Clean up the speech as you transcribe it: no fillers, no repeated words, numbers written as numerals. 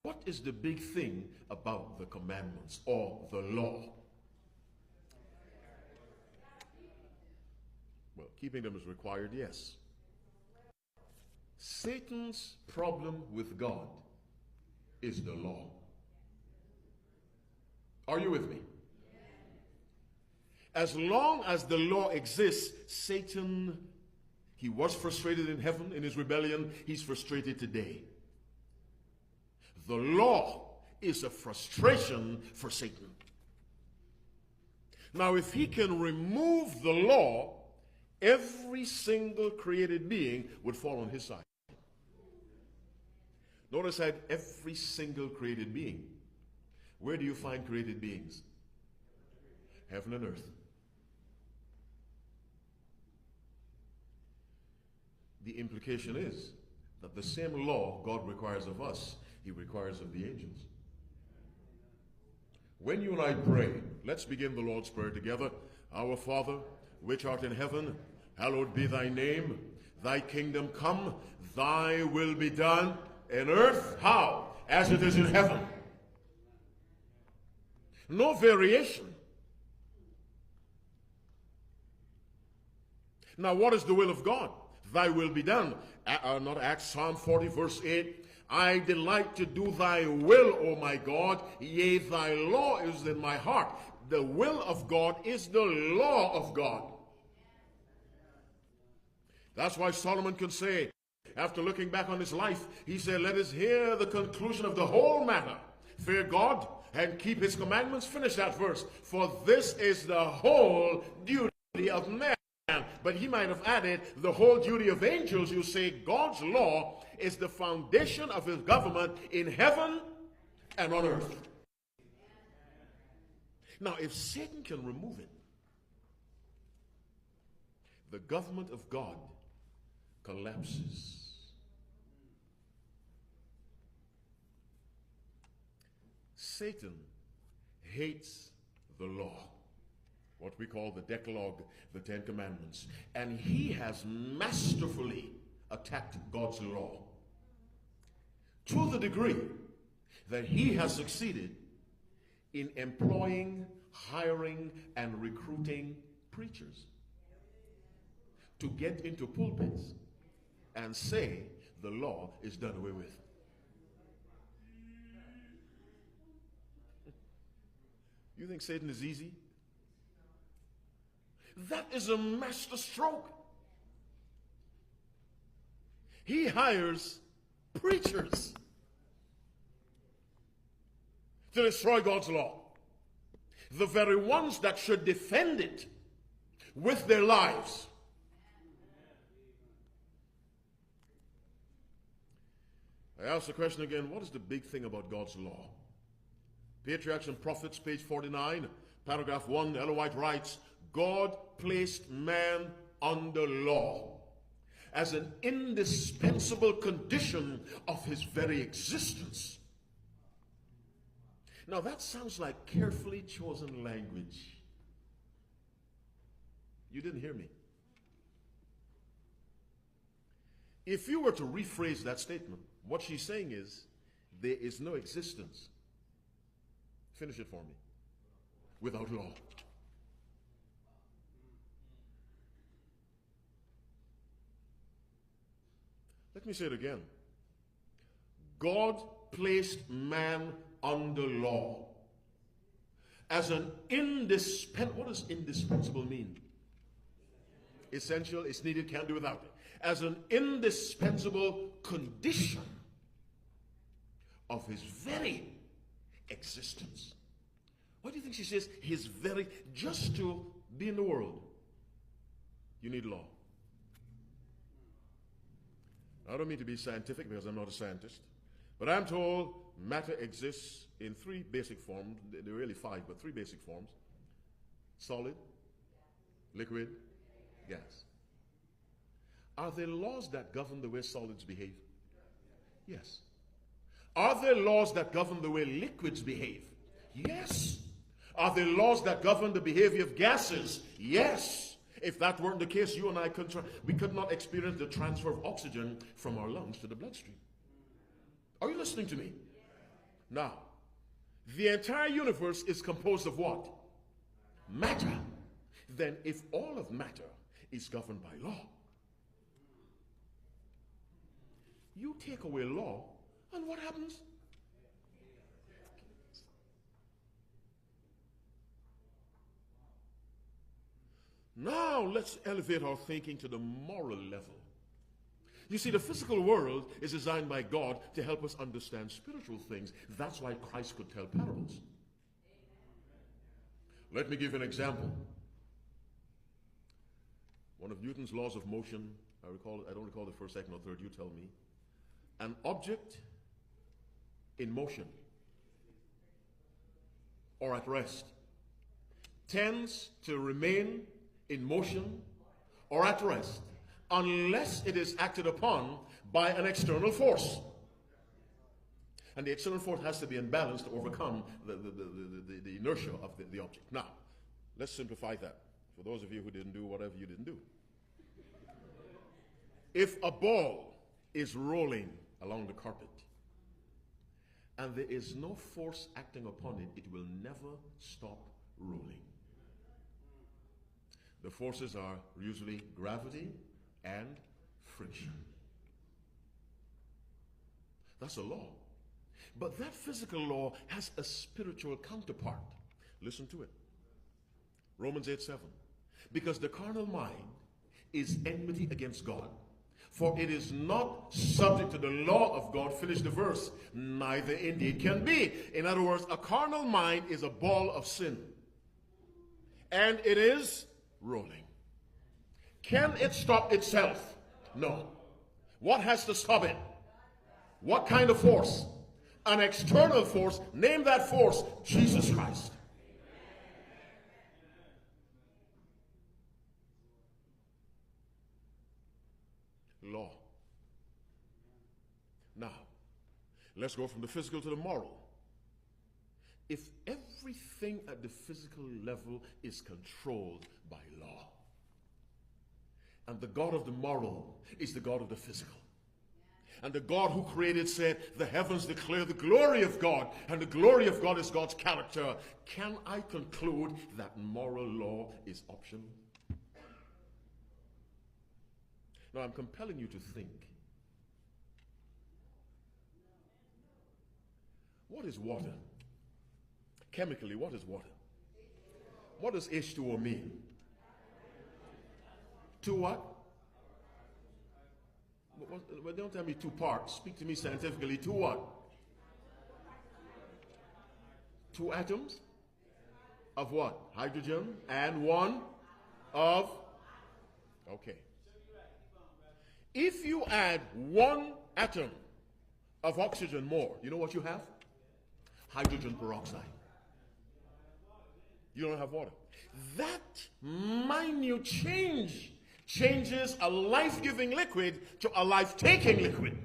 What is the big thing about the commandments or the law? Well, keeping them is required, yes. Satan's problem with God is the law. Are you with me? As long as the law exists, Satan, he was frustrated in heaven in his rebellion. He's frustrated today. The law is a frustration for Satan. Now, if he can remove the law, every single created being would fall on his side. Notice that every single created being. Where do you find created beings? Heaven and earth. The implication is that the same law God requires of us, he requires of the angels. When you and I pray, let's begin the Lord's Prayer together. Our Father, which art in heaven, hallowed be thy name. Thy kingdom come, thy will be done in earth. How? As it is in heaven. No variation. Now, what is the will of God? Thy will be done. Not Acts, Psalm 40, verse 8. I delight to do thy will, O my God. Yea, thy law is in my heart. The will of God is the law of God. That's why Solomon can say, after looking back on his life, he said, let us hear the conclusion of the whole matter. Fear God and keep his commandments. Finish that verse. For this is the whole duty of man. But he might have added the whole duty of angels. You say God's law is the foundation of his government in heaven and on earth. Now, if Satan can remove it, the government of God collapses. Satan hates the law, what we call the Decalogue, the Ten Commandments. And he has masterfully attacked God's law to the degree that he has succeeded in employing, hiring, and recruiting preachers to get into pulpits and say the law is done away with. You think Satan is easy? That is a master stroke. He hires preachers to destroy God's law. The very ones that should defend it with their lives. I ask the question again, what is the big thing about God's law? Patriarchs and Prophets, page 49, paragraph 1, Ellen White writes, God placed man under law as an indispensable condition of his very existence. Now that sounds like carefully chosen language. You didn't hear me. If you were to rephrase that statement, what she's saying is, there is no existence. Finish it for me. Without law. Let me say it again. God placed man under law as an indispensable. What does indispensable mean? Essential, it's needed, can't do without it. As an indispensable condition of his very existence. What do you think she says? His very, just to be in the world, you need law. I don't mean to be scientific because I'm not a scientist, but I'm told matter exists in three basic forms. There are really five, but three basic forms. Solid, liquid, gas. Are there laws that govern the way solids behave? Yes. Are there laws that govern the way liquids behave? Yes. Are there laws that govern the behavior of gases? Yes. If that weren't the case, you and I we could not experience the transfer of oxygen from our lungs to the bloodstream. Are you listening to me? Now, the entire universe is composed of what? Matter. Then if all of matter is governed by law, you take away law, and what happens? Now let's elevate our thinking to the moral level. You see, the physical world is designed by God to help us understand spiritual things. That's why Christ could tell parables. Let me give an example. One of Newton's laws of motion, I don't recall the first, second, or third, you tell me. An object in motion or at rest tends to remain in motion or at rest unless it is acted upon by an external force. And the external force has to be in balance to overcome the inertia of the object. Now, let's simplify that for those of you who didn't do whatever you didn't do. If a ball is rolling along the carpet and there is no force acting upon it, it will never stop rolling. The forces are usually gravity and friction. That's a law. But that physical law has a spiritual counterpart. Listen to it. Romans 8:7. Because the carnal mind is enmity against God, for it is not subject to the law of God. Finish the verse. Neither indeed can be. In other words, a carnal mind is a ball of sin. And it is rolling. Can it stop itself? No. What has to stop it? What kind of force? An external force. Name that force. Jesus Christ. Law. Now, let's go from the physical to the moral. If everything at the physical level is controlled by law, and the God of the moral is the God of the physical, and the God who created said, the heavens declare the glory of God, and the glory of God is God's character, can I conclude that moral law is optional? Now, I'm compelling you to think. What is water? Chemically, what is water? What does H2O mean? Two what? Well, don't tell me two parts. Speak to me scientifically. Two what? Two atoms? Of what? Hydrogen and one of? Okay. If you add one atom of oxygen more, you know what you have? Hydrogen peroxide. You don't have water. That minute change changes a life-giving liquid to a life-taking liquid.